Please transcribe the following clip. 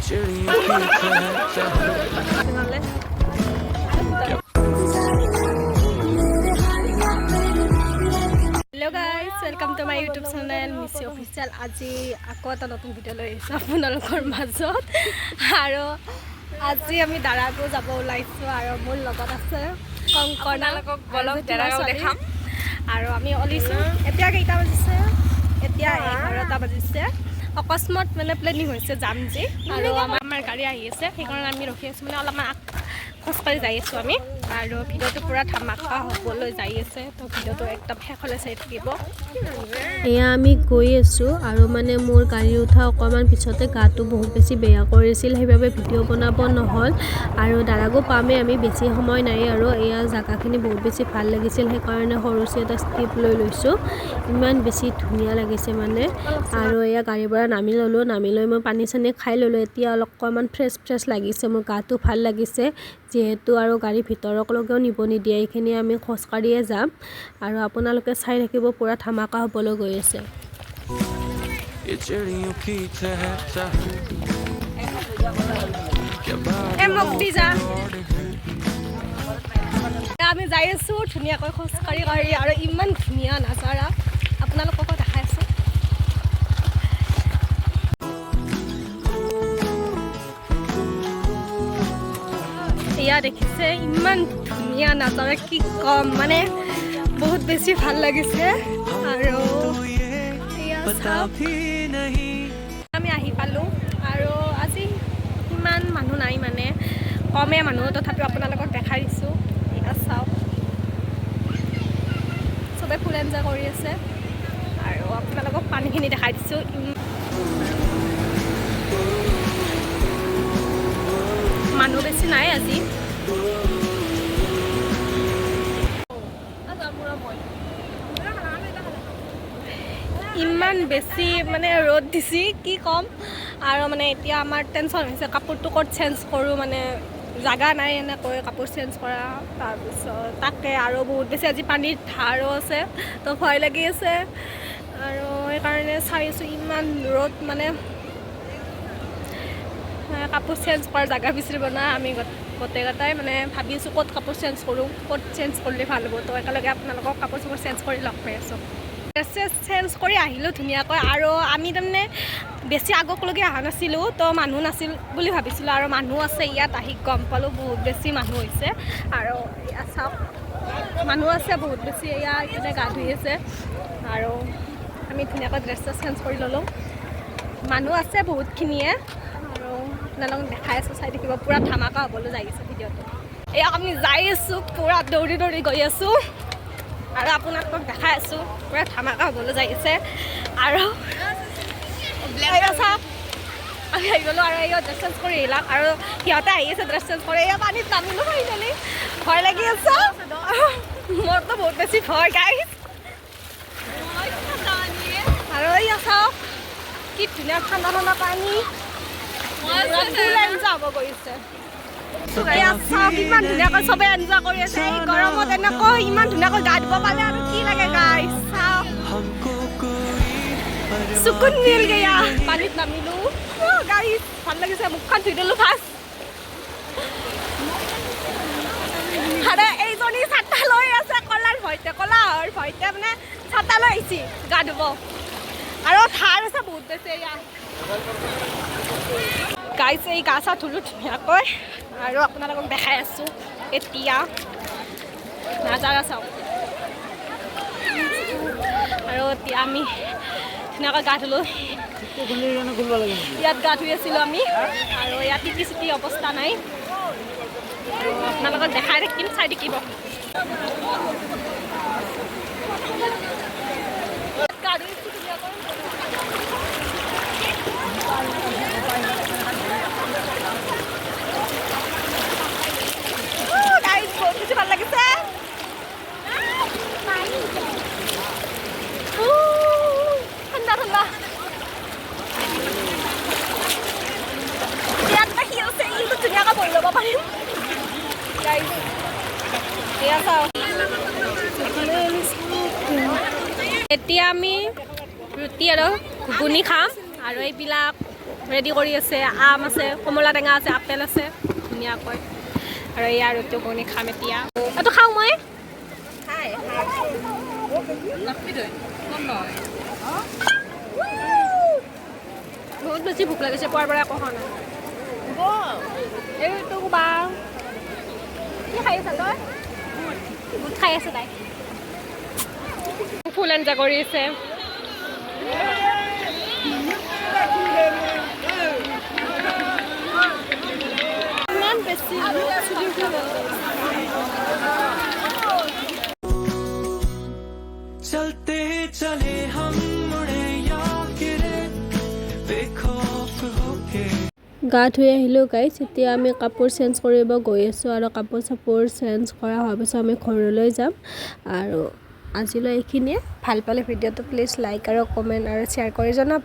Hello guys, welcome to my YouTube channel Missy Official. আজি আকৌ এটা নতুন ভিডিও লৈ আহিছোঁ আপোনালোকৰ মাজত আৰু আজি আমি দাৰাগাঁও যাব ওলাইছোঁ আৰু মোৰ লগত আছে কংকনালকক বলক দাৰাগাঁও দেখাম আৰু আমি ওলাইছোঁ এতিয়া কেইটা বাজিছে এতিয়া 11টা বাজিছে অকস্মাত মানে প্লেনিং হৈছে যাম যে আৰু আমাৰ গাড়ী আহি আছে সেইকাৰণে আমি ৰখি আছোঁ মানে অলপমান খোজকাঢ়ি যাই আছোঁ আমি আৰু ভিডিঅ'টো পুৰা ধামাকা হ'বলৈ যাই আছে তো ভিডিঅ'টো একদম শেষলৈ চাই থাকিব এয়া আমি গৈ আছোঁ আৰু মানে মোৰ গাড়ী উঠা অকণমান পিছতে গাটো বহুত বেছি বেয়া কৰিছিল সেইবাবে ভিডিঅ' বনাব নহ'ল আৰু দাৰাগাঁও পামেই আমি বেছি সময় নাই আৰু এয়া জেগাখিনি বহুত বেছি ভাল লাগিছিল সেইকাৰণে সৰুচি এটা স্কিপ লৈ লৈছোঁ ইমান বেছি ধুনীয়া লাগিছে মানে আৰু এয়া গাড়ীৰ পৰা নামি ল'লোঁ নামি লৈ মই পানী চানী খাই ল'লোঁ এতিয়া অকণমান ফ্ৰেছ লাগিছে মোৰ গাটো ভাল লাগিছে যেহেতু আৰু গাড়ী ভিতৰলৈকেও নিব নিদিয়ে এইখিনি আমি খোজকাঢ়িয়ে যাম আৰু আপোনালোকে চাই থাকিব পুৰা ধামাকা হ'বলৈ গৈ আছে আমি যাই আছোঁ ধুনীয়াকৈ খোজকাঢ়ি আৰু ইমান ধুনীয়া নাজাৰা আপোনালোককো দেখাই আছোঁ এয়া দেখিছে ইমান ধুনীয়া নাজাৰা কি কম মানে বহুত বেছি ভাল লাগিছে আৰু আমি আহি পালোঁ আৰু আজি ইমান মানুহ নাই মানে কমে মানুহ তথাপিও আপোনালোকক দেখাই দিছোঁ এয়া চাওক চবে ফুল এনজয় কৰি আছে আৰু আপোনালোকক পানীখিনি দেখাই দিছোঁ মানুহ বেছি নাই আজি ইমান বেছি মানে ৰ'দ দিছি কি ক'ম আৰু মানে এতিয়া আমাৰ টেনশ্যন হৈছে কাপোৰটো ক'ত চেঞ্জ কৰোঁ মানে জাগা নাই এনেকৈ কাপোৰ চেঞ্জ কৰা তাৰপিছত তাকে আৰু বহুত বেছি আজি পানীৰ ধাৰো আছে তো ভয় লাগি আছে আৰু সেইকাৰণে চাই আছোঁ ইমান ৰ'দ মানে কাপোৰ চেঞ্জ কৰা জাগা বিচাৰিব না আমি গোটেইকেইটাই মানে ভাবিছোঁ ক'ত কাপোৰ চেঞ্জ কৰোঁ ক'ত চেঞ্জ কৰিলে ভাল হ'ব তো একেলগে আপোনালোকক কাপোৰ চাপোৰ চেঞ্জ কৰি লগ পাই আছোঁ চেঞ্জ কৰি আহিলোঁ ধুনীয়াকৈ আৰু আমি তাৰমানে বেছি আগলৈকে অহা নাছিলোঁ তো মানুহ নাছিল বুলি ভাবিছিলোঁ আৰু মানুহ আছে ইয়াত আহি গম পালোঁ বহুত বেছি মানুহ হৈছে আৰু ইয়াত চাওক মানুহ আছে বহুত বেছি এয়া এইপিনে গা ধুই আছে আৰু আমি ধুনীয়াকৈ ড্ৰেছ চেঞ্জ কৰি ল'লোঁ মানুহ আছে বহুতখিনিয়ে আৰু আপোনালোকক দেখাই আছোঁ চাই থাকিব পূৰা ধামাকা হ'বলৈ যাই আছে ভিডিঅ'টো এয়া আমি যাই আছোঁ পূৰা দৌৰি গৈ আছোঁ আৰু আপোনালোকক দেখাই আছোঁ পূৰা ধামাকা হ'বলৈ যাই আছে আৰু চাওক আমি আহি গ'লোঁ আৰু এয়া ড্ৰেছ চেঞ্জ কৰি আহিলাম আৰু সিহঁতে আহি আছে ড্ৰেছ চেঞ্জ কৰি এয়া পানীত নামিলোঁ ফাইনেলি ভয় লাগি আছে মোৰতো বহুত বেছি ভয় গাইছ আৰু এয়া চাওক কি ধুনীয়া ঠাণ্ডা পানী যাব গৈছে ইমান ধুনীয়াকৈ চবে এনজয় কৰি আছে এই গৰমত এনেকৈ ইমান ধুনীয়াকৈ গা ধুব পালে আৰু কি লাগে গাইছ চাওক চকুন মিল গয়া পানীত নামিলোঁ গাইছ ভাল লাগিছে মুখখন ধুই দিলোঁ ফাৰ্ষ্ট আৰে এইজনী ছাতা লৈ আছে কলাৰ ভয়তে মানে ছাতা লৈ আহিছে গা ধুব আৰু ধাৰ আছে বহুত বেছি এয়া গাইছ এই গা চা ধুলোঁ ধুনীয়াকৈ আৰু আপোনালোকক দেখাই আছোঁ এতিয়া নাজাৰা চাওক আৰু এতিয়া আমি ধুনীয়াকৈ গা ধুলোঁ ইয়াত গা ধুই আছিলোঁ আমি আৰু ইয়াত টিটি অৱস্থা নাই আৰু আপোনালোকক দেখাই থাকিম চাই থাকিব গা ধুইছোঁ ধুনীয়াকৈ ভাল লাগিছে ঠাণ্ডা ইয়াত বাঢ়ি আছে কিন্তু ধুনীয়াকৈ বহি ল'ব পাৰিম এতিয়া আমি ৰুটি আৰু ঘুগুনি খাম আৰু এইবিলাক ৰেডি কৰি আছে আম আছে কমলা টেঙা আছে আপেল আছে ধুনীয়াকৈ আৰু ইয়াৰ ৰুটি বনি খাম এতিয়া এইটো খাওঁ মই বহুত বেছি ভোক লাগিছে পুৱাৰ পৰা একো খোৱা নাই এইটো বা কি খাই আছা তই বুট খাই আছে তাই ফুল এনজয় কৰি আছে ইমান বেছি चलते चले हम मुड़े या गिरे बेखौफ होके গা ধুই আহিলোঁ গাইছ এতিয়া আমি কাপোৰ চেঞ্জ কৰিব গৈ আছোঁ আৰু কাপোৰ চাপোৰ চেঞ্জ কৰা হোৱাৰ পিছত আমি ঘৰলৈ যাম আৰু আজিলৈ এইখিনিয়ে ভাল পালে ভিডিঅ'টো প্লিজ লাইক আৰু কমেণ্ট আৰু শ্বেয়াৰ কৰি জনাব